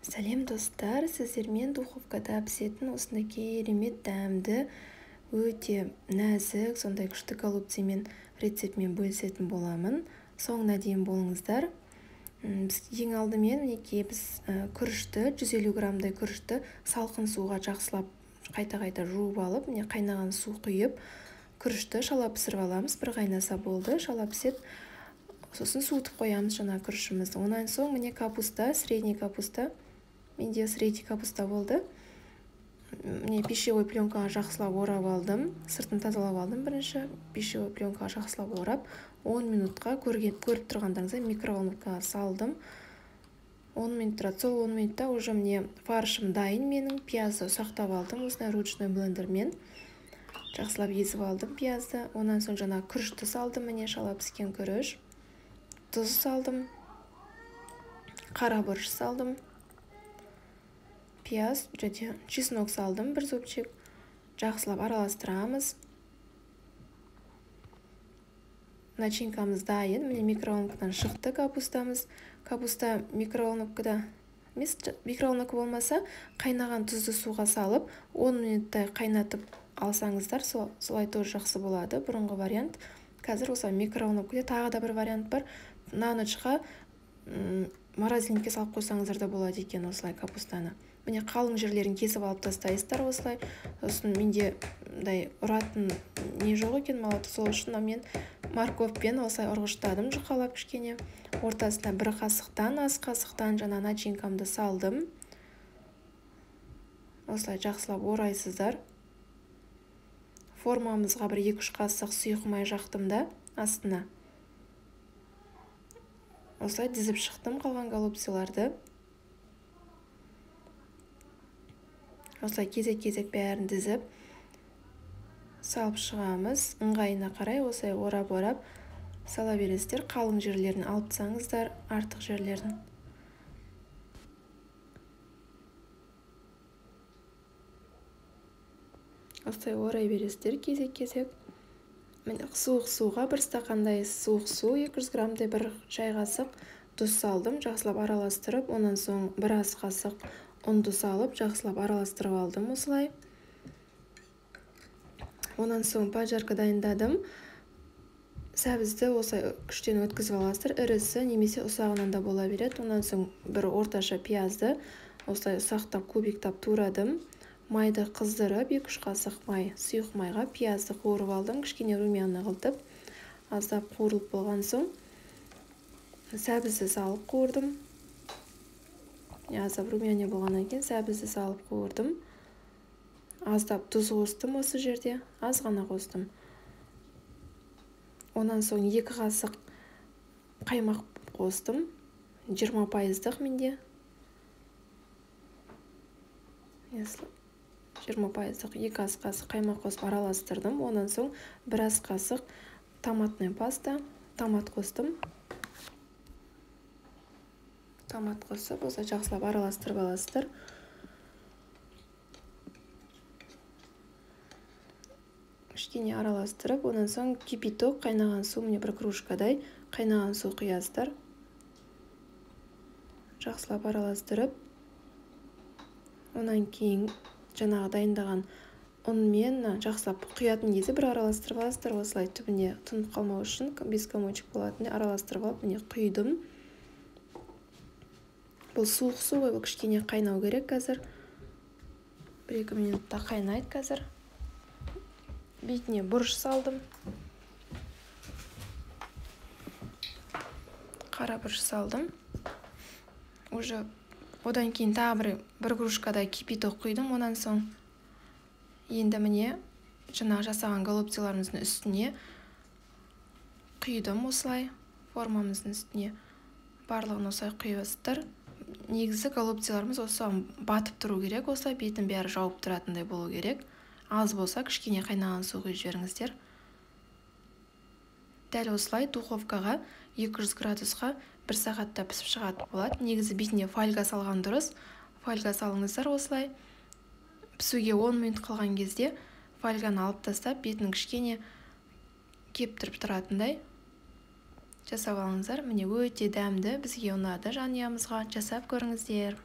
Сәлем достар, сіздермен духовкада пісетін осындай керемет дәмді, өте нәзік, сондай күшті голубцамен рецептімен бөлісетін боламын. Соңына дейін болыңыздар. Ең алдымен біз күрішті, 150 граммдай күрішті салқын суға жақсылап қайта-қайта жуып алып, қайнаған су құйып, күрішті шала пісіріп аламыз. Бір қайнаса болды, шала пісет. Сосын суытып қоямыз жаңа күрішімізді. Онан соң капуста, средний капуста. Менде средний капуста болды. Пищевой пленкаға жақсылап орап алдым. Сыртын тазалап алдым бірінші. Пищевой пленкаға жақсылап орап, 10 минутқа көріп тұрғандарыңызда микроволновкаға салдым. 10 минут тұрады. Сол 10 минутта уже фаршым дайын менің. Пиязды ұсақтап алдым. Осындай ручной блендермен. Жақсылап езіп алдым пиязды. Онан соң жаңа күрішті салдым. Шала піскен күріш. Тұз салдым. Қара бұрыш салдым. Пияз, чеснок салдым, бір зубчик. Жақсылап араластырамыз. Начинкамыз дайын. Микроволновкадан шықты капустамыз. Капуста микроволновка болмаса, қайнаған тұзды суға салып, 10 минуттай қайнатып алсаңыздар, солай тоже жақсы болады. Бұрынғы вариант. Қазір осы микроволновкада тағы да бір вариант бар. На ночқа морозильникке салып қойсаңыздар да болады екен осылай капустаны. Қалың жерлерін кесіп алып тастайсыздар осылай. Сосын менде ұратын не жоқ екен малаты, сол үшін мен морковпен осылай ұрғыштадым жұқалап кішкене. Ортасына бір қасықтан, ас қасықтан жаңа начинкамды салдым. Осылай жақсылап орайсыздар. Формамызға бір 2-3 қасық сұйық май жақтым да астына. Осылай дізіп шықтым қалған голубцаларды. Осылай кезек-кезек бәрін дізіп салып шығамыз. Ыңғайына қарай осылай орап-орап сала бересіздер. Қалың жерлерін алып тастаңыздар, артық жерлерін. Осылай орай бересіздер кезек-кезек. Суық суға бір стақандай суық су, 200 граммдай бір шай қасық тұз салдым, жақсылап араластырып, онан соң бір ас қасық ұнды салып, жақсылап араластырып алдым осылай. Онан соң поджарка дайындадым. Сәбізді осылай күштен өткізіп аласыздар. Ірісі немесе ұсағынан да бола береді. Онан соң бір орташа пиязды осылай ұсақтап кубиктап турадым. Майды қыздырып, 2-3 қасық май, сұйық майға пиязды қуырып алдым. Кішкене румяны қылтып, аздап қуырылып болған соң сәбізді салып қуырдым. Аздап румяне болғаннан кейін сәбізді салып қуырдым. Аздап тұз қостым осы жерде, аз ғана қостым. Онан соң 2 қасық қаймақ қостым. 20%-дық менде. 20%-дық 2 ас қасық қаймақ қосып араластырдым. Онан соң 1 ас қасық томатный паста, томат қостым. Томат қосып, осылай жақсылап араластырып аласыздар. Кішкене араластырып, онан соң кипяток, қайнаған су, бір кружкадай қайнаған су құясыздар. Жақсылап араластырып, онан кейін жаңағы дайындаған ұнмен жақсылап құятын кезде бір араластырып аласыздар. Осылай түбіне тұнып қалмау үшін без комочек болатындай араластырып алып, құйдым. Бұл суық су, бұл кішкене қайнау керек қазір. 1-2 минутта қайнайды қазір. Бетіне бұрыш салдым. Қара бұрыш салдым. Одан кейін тағы бір кружкадай кипяток құйдым. Онан соң енді жаңа жасаған голубцаларымыздың үстіне құйдым осылай. Формамыздың үстіне барлығын осылай құйасыздар. Негізі голубцаларымыз осыған батып тұру керек. Осылай бетін бәрі жауып тұратындай болу керек. Аз болса кішкене қайнаған су құйып жіберіңіздер. Дәл осылай духовкаға 200 градусқа 1 сағатта пісіп шығады болады. Негізі бетіне фольга салған дұрыс. Фольга салыңыздар осылай. Пісуге 10 минут қалған кезде фольганы алып тастап, бетін кішкене кептіріп тұратындай жасап алыңыздар. Өте дәмді, бізге ұнады, жанұямызға жасап көріңіздер.